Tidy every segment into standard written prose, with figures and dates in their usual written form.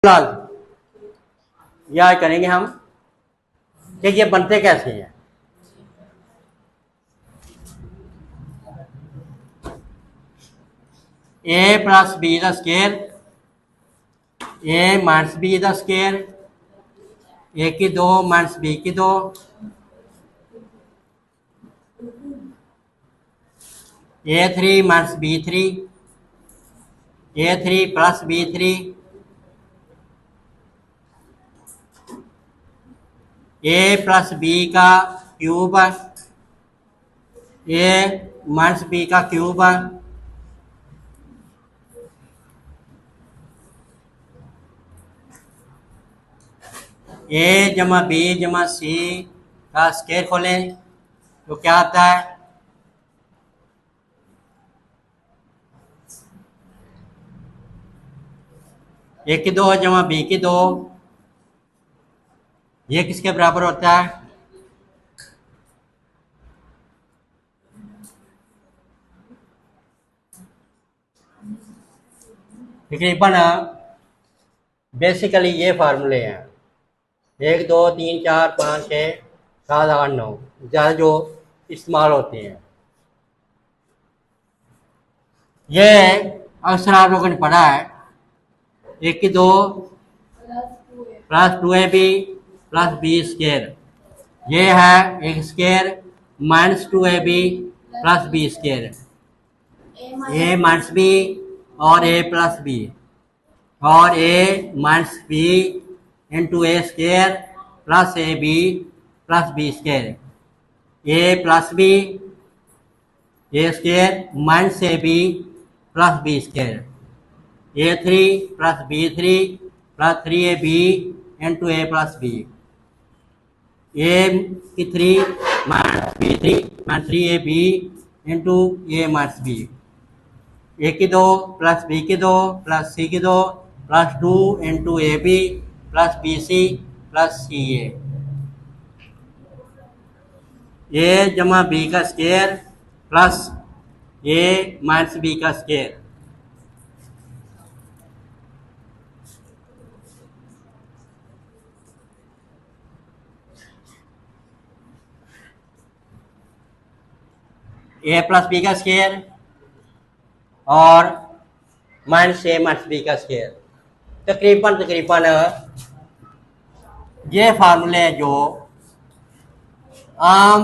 फिलहाल याद करेंगे हम कि ये बनते कैसे हैं। A plus b the square, a minus b the square, a की दो माइनस बी की दो, a three minus b three, a three plus b three, a plus b का क्यूब, ए माइनस बी का क्यूब, ए जमा b जमा सी का square खोलें तो क्या आता है? ए की दो जमा बी की दो, ये किसके बराबर होता है? तकरीबन बेसिकली ये फार्मूले हैं 1 2 3 4 5 6 7 8 9 ज़्यादा जो इस्तेमाल होते हैं। ये अक्सर आप लोगों ने पढ़ा है 1 की दो plus 2ab plus b square, ये है एक square minus 2ab plus b square, a minus b और ए प्लस बी और a minus b into a square plus a B plus b square, a plus b a square minus a B plus b square, a three plus b three plus 3ab into a plus b, a की three minus b three minus 3ab into a minus b, a की दो plus b की दो plus c की दो plus 2 into a B plus b c plus c a जमा b का square plus a minus b का square. A plus b का स्केयर और माइनस ए माइनस बी का स्केयर। तकरीबन ये फार्मूले जो आम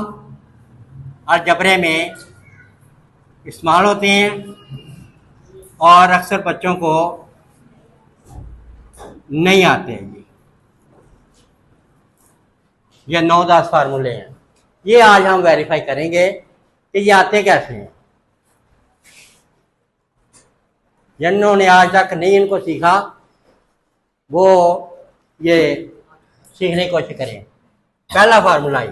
अलजबरे में इस्तेमाल होते हैं और अक्सर बच्चों को नहीं आते हैं। ये 9-10 फार्मूले हैं, ये आज हम वेरीफाई करेंगे कि ये आते कैसे हैं। जिन्होंने आज तक नहीं इनको सीखा वो ये सीखने की कोशिश करें। पहला फार्मूला ये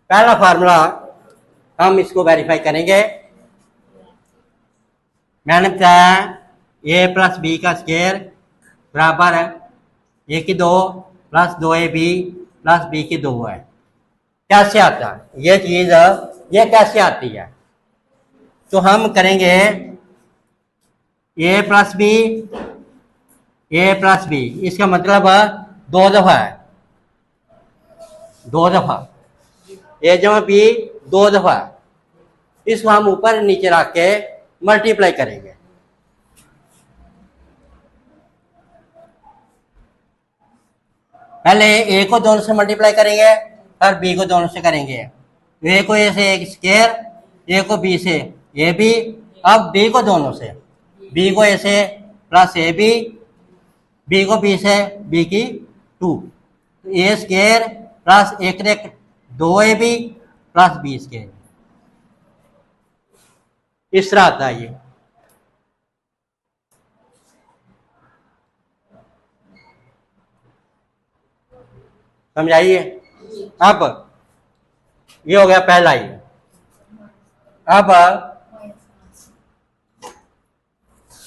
पहला फार्मूला हम इसको वेरीफाई करेंगे। मैंने बताया ए प्लस बी का स्केयर बराबर है ए की दो प्लस 2ab प्लस बी की दो है। कैसे आता है ये चीज, ये कैसे आती है? तो हम करेंगे ए प्लस बी, इसका मतलब दो दफा है, दो दफा ए जमा बी दो दफा, इसको हम ऊपर नीचे रख के मल्टीप्लाई करेंगे। पहले ए को दोनों से मल्टीप्लाई करेंगे और बी को दोनों से करेंगे। ए को ए से एक स्केयर, ए को बी से ए बी, अब बी को दोनों से, बी को ए से प्लस ए बी, बी को बी से बी की 2, ए स्केयर प्लस एक 2ab प्लस बी स्केयर। इस तरह आता है ये। समझाइए। अब ये हो गया पहला ही। अब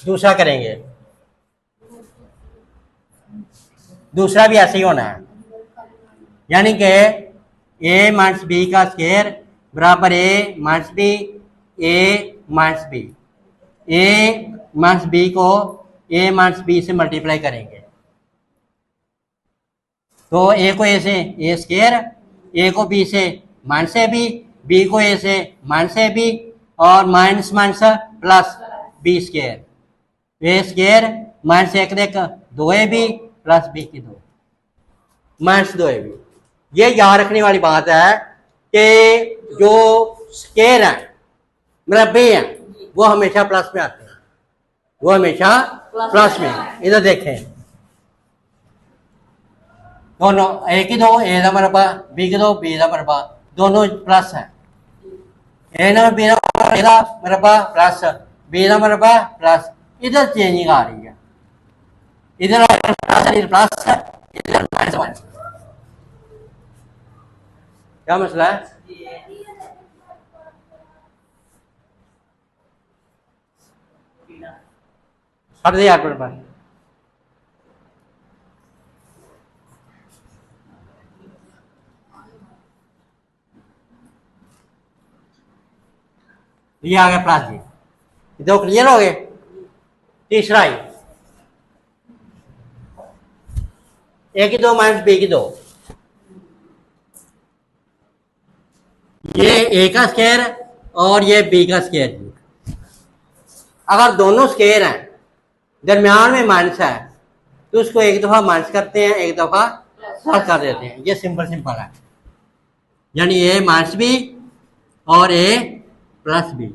दूसरा करेंगे। दूसरा भी ऐसे ही होना है, यानी कि ए माइनस बी का स्क्वायर बराबर ए माइनस बी, ए माइनस बी। ए माइनस बी को ए माइनस बी से मल्टीप्लाई करेंगे तो ए को ए से ए स्क्वायर, ए को बी से माइनस ए बी, बी को ए से माइनस ए बी और minus minus plus b square. A square minus एक देख दो ए बी प्लस बी की दो माइनस दो ए बी। ये याद रखने वाली बात है कि जो स्क्वायर है मरबे हैं वो हमेशा प्लस में आते हैं, वो हमेशा प्लस में। इधर देखें दोनों ए की दो ए का मरबा, बी की दो बी का मरबा, दोनों प्लस है। ए ना बी का मरबा प्लस, बी का मरबा प्लस। इधर चेंजिंग आ रही है, इधर प्लस है, इधर माइनस। क्या मसला है? हट दे यार पर ये आ गया प्लस जी। दो क्लियर हो गए। तीसरा ही ए की दो माइनस बी की दो, ये ए का स्क्वायर और ये बी का स्क्वायर। अगर दोनों स्क्वायर हैं दरमियान में माइनस है तो उसको एक दफा माइनस करते हैं, एक दफा प्लस कर देते हैं। ये सिंपल सिंपल है, यानी ए माइनस बी और ए प्लस बी,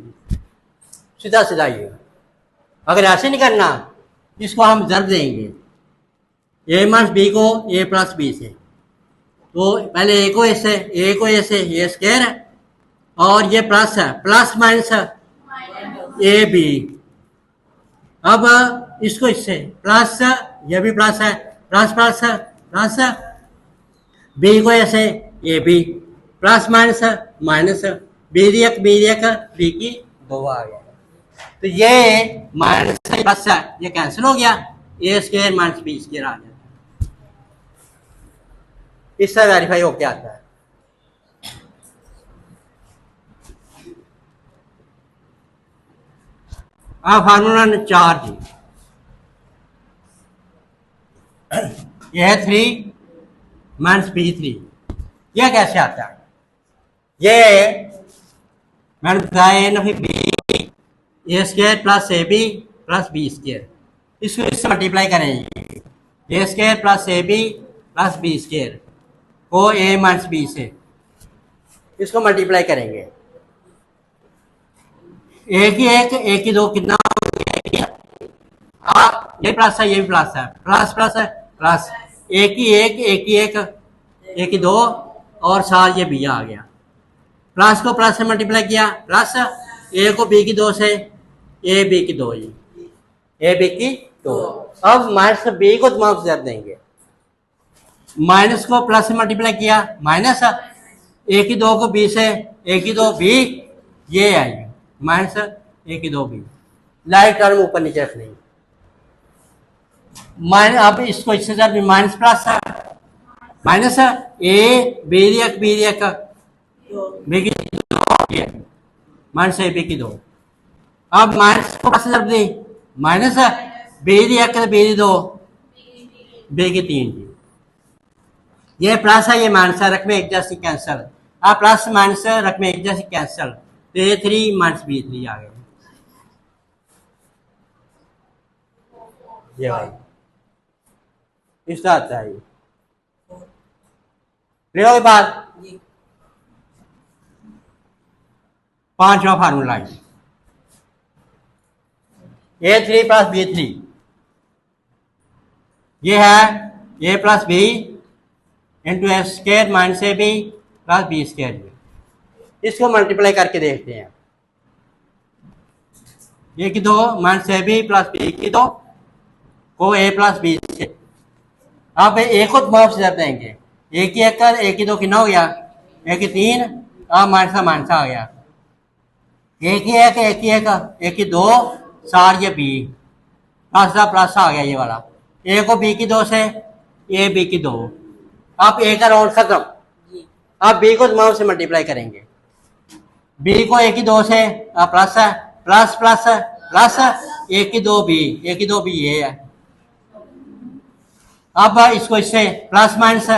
सीधा सीधा ये। अगर ऐसे नहीं करना इसको हम ज़र्ब देंगे ए माइनस बी को ए प्लस बी से। तो पहले ए को ए से, ए को ए से, ये स्क्वायर है और ये प्लस है, प्लस माइनस ए बी। अब इसको इससे प्लस, ये भी प्लस है, प्लस प्लस प्लस, बी को ऐसे A B, plus minus minus, B एक बी की दो आ गया। तो ये माइनस प्लस है, ये कैंसिल हो गया, ए स्क्वायर माइनस बी स्क्वायर आ गया। इससे वेरीफाई होके आता है। फार्मूला 4 जी, यह है 3 माइनस बी 3। यह कैसे आता है? ये मैंने बताया ना, b a square plus a B plus b square, इसको इससे मल्टीप्लाई करेंगे। A square plus a B plus b square को ए माइनस बी से, इसको मल्टीप्लाई करेंगे। एक ही दो कितना हो गया? ये प्लस है, ये भी प्लस है, प्लस प्लस है प्लस, एक ही दो और साथ ये बी आ गया। प्लस को प्लस से मल्टीप्लाई किया, प्लस ए को बी की दो से, ए बी की दो, ए बी की दो। अब माइनस बी को दिमाग से देंगे, माइनस को प्लस से मल्टीप्लाई किया, माइनस ए की दो को बी से, ए की दो बी, ये आई माइनस ए की दो बी। लाइट टर्म ऊपर नीचे रखनी। माइनस, अब इसको इससे जब माइनस प्लस है, माइनस ए बी एक बी एक बी की दो, माइनस ए बी की दो। अब माइनस को प्लस जब दी, माइनस बी एक बी दो बी की 3 जी। ये प्लस है, ये माइनस है, रकम एक जैसी कैंसिल। अब प्लस माइनस रकम एक जैसी कैंसिल, तो ए 3 माइनस बी 3 आ गए। ये भाई इस तरह आता है। ये क्लियर हो बात? 5वां फार्मूला ए 3 प्लस बी 3, ये है a plus b into a square minus a B plus b square. इसको मल्टीप्लाई करके देखते हैं। ए की दो minus a B plus b की दो को ए प्लस बी से। अब ए को माफ से देंगे, ए की एक कर, ए की दो कितना हो गया, ए की 3, अब माइनस आ गया। ए की एक, ए की दो, सार ये बी, प्लस आ गया ये वाला। ए को बी की दो से, ए बी की 2। अब ए का राउंड खत्म। अब बी को तमाम से मल्टीप्लाई करेंगे। बी को ए की 2 से प्लस है, प्लस प्लस प्लस ए की 2 बी, ए की 2 बी ये है। अब इसको इससे plus minus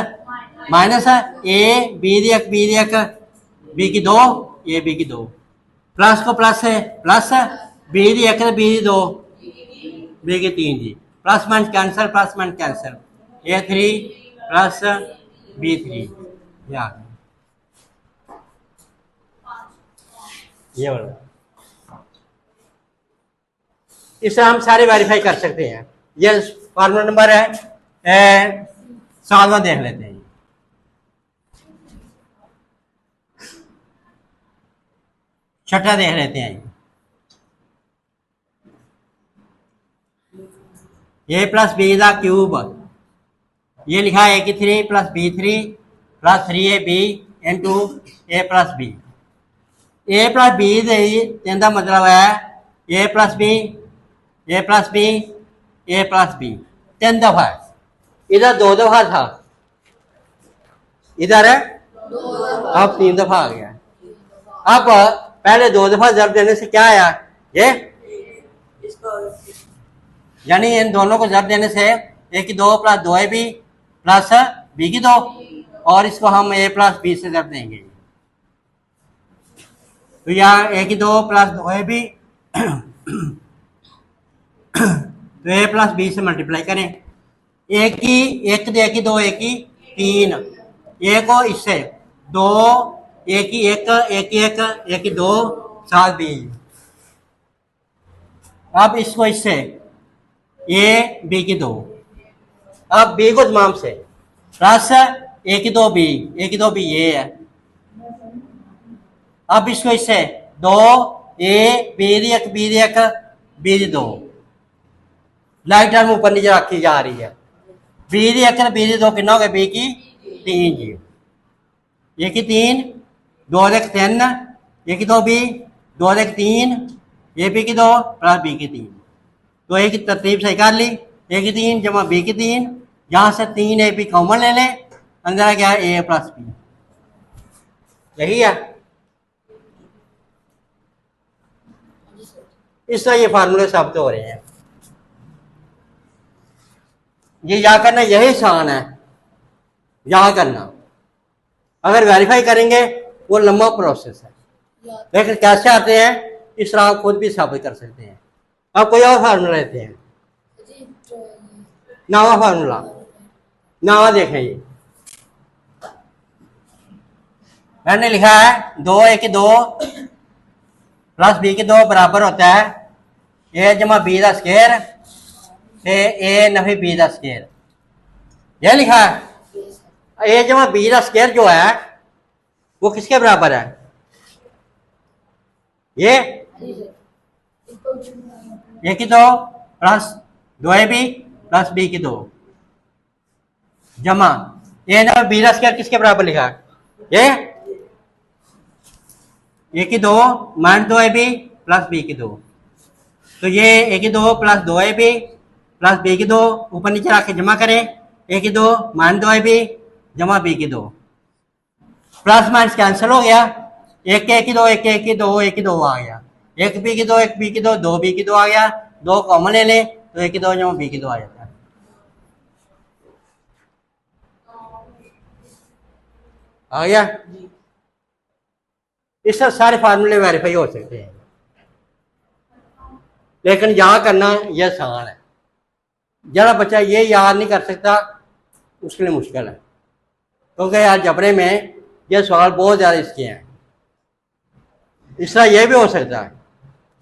minus a be the एक बी दी एक बी की 2 ए बी की 2, प्लस को प्लस है प्लस बी दी एक बी दी 2 बी की 3 जी, plus minus cancel, plus minus cancel, a 3 plus b 3 ये वाला। इससे हम सारे वेरीफाई कर सकते हैं। ये फॉर्मूला नंबर है 7वां देख लेते हैं। छठा देख लेते हैं। A plus b the cube, ये लिखा है ए की 3 plus b 3 plus 3ab into a plus b. A plus b का मतलब है a plus b a plus b a plus b 3 दफा है। इधर 2 दफा था, इधर अब 3 दफा आ गया। अब पहले 2 दफा जब देने से क्या आया, ये यानी इन दोनों को जब देने से ए की 2 प्लस 2ab प्लस बी की 2, और इसको हम ए प्लस बी से जब देंगे तो यहाँ ए की 2 प्लस 2ab तो ए प्लस बी से मल्टीप्लाई करें। ए की 1 ए की 2 ए की 3, ए को इससे 2 ए की 1 ए की 1 ए की 2 7 बी। अब इसको इससे ए बी की 2, अब बी को तमाम से प्लस ए की 2 बी, ए की 2 बी ये है। अब इसको इससे 2 ए बी दी एक बी दी एक बी दी 2, लाइट टर्म ऊपर नीचे रखी जा रही है। बी दी एक बी दी 2 कितना हो गया, बी की 3 जी, ए की 3 2 एक 3 ए की 2 बी 2 एक 3 ए बी की 2 प्लस बी की 3। तो ए की तरतीब से कर ली, ए की 3 जमा बी की 3, यहाँ से 3 ए बी कॉमन ले लें, अंदर आ गया ए प्लस बी, यही है। इस तरह ये फार्मूले साबित हो रहे हैं। ये या करना यही आसान है, यहाँ करना। अगर वेरीफाई करेंगे वो लंबा प्रोसेस है, लेकिन कैसे आते हैं इस तरह आप खुद भी साबित कर सकते हैं। अब कोई और फार्मूला लेते हैं, नवा फार्मूला, नवा देखें। ये मैंने लिखा है 2 ए की 2 प्लस बी की 2 बराबर होता है ए जमा बी का स्क्वायर से ए नफी बी का स्क्वायर। यह लिखा है ए जमा बी का स्क्वायर जो है वो किसके बराबर है, ये ए की 2 प्लस 2ab प्लस बी की 2 जमा ए नफी बी का स्क्वायर किसके बराबर लिखा है, ये ए की 2 माइनस 2ab प्लस बी की 2। तो ये ए की 2 प्लस 2ab प्लस बी की 2 ऊपर नीचे रख के जमा करें, ए की 2 माइनस 2ab जमा बी की 2, प्लस माइनस कैंसिल हो गया, एक ए की 2 एक ए की 2 एक की 2 आ गया, एक बी की 2 एक बी की 2 2 बी की 2 आ गया, 2 कॉमन ले लें तो ए की 2 जमा बी की 2 आ जाता है। आ गया। इस तरह सारे फार्मूले वेरीफाई हो सकते हैं, लेकिन यहाँ करना यह आसान है। जरा बच्चा ये याद नहीं कर सकता उसके लिए मुश्किल है, क्योंकि यार जबरे में ये सवाल बहुत ज़्यादा इसके हैं। इस तरह यह भी हो सकता है,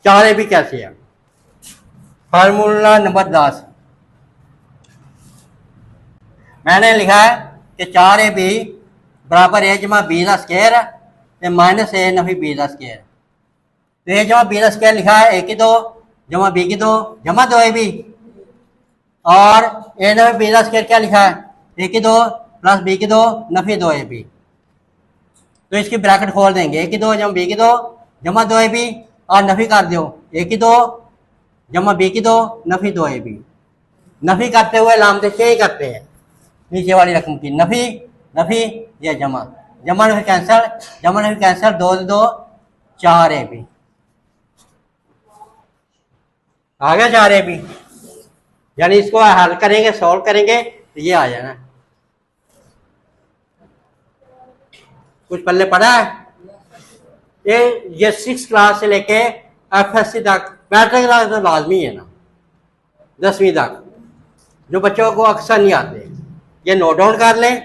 4 भी कैसे है। फार्मूला नंबर 10 मैंने लिखा है कि 4ab बराबर ए जमा बी का स्क्वायर माइनस ए नफी बी का स्क्वायर। तो ए जमा बी का स्क्वायर लिखा है ए की 2 जमा बी की 2 जमा 2ab, और ए नफी बी का स्क्वायर क्या लिखा है, ए की 2 प्लस बी की 2 नफी 2ab। तो इसकी ब्रैकेट खोल देंगे, ए की 2 जमा बी की 2 जमा 2ab और नफी कर दो ए की 2 जमा बी की 2 नफी 2ab। नफी करते हुए लामते चेंज करते हैं, नीचे वाली रकम की नफी, नफी ये जमा, जमा नफी कैंसिल, जमा नफी कैंसिल, 2 2 4 ए बी आ गया, 4 ए बी। यानी इसको हल करेंगे, सॉल्व करेंगे तो ये आ जाना। कुछ पल्ले पड़ा है ये 6 क्लास से लेके FSC तक, मैट्रिक तक तो लाजमी है ना, 10वीं तक, जो बच्चों को अक्सर नहीं आते ये नोट डाउन कर लें,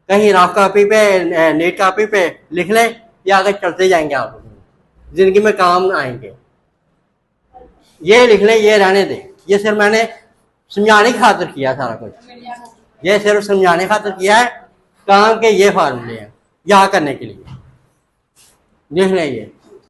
कहीं रफ कॉपी पे, नीट कॉपी पे लिख लें, ये आगे चलते जाएंगे, आप जिंदगी में काम आएंगे। ये लिख लें, ये रहने दें, ये सिर्फ मैंने समझाने की खातिर किया सारा कुछ, ये सिर्फ समझाने खातिर किया है, काम के ये फार्मूले हैं यहाँ करने के लिए, लिख लें ये।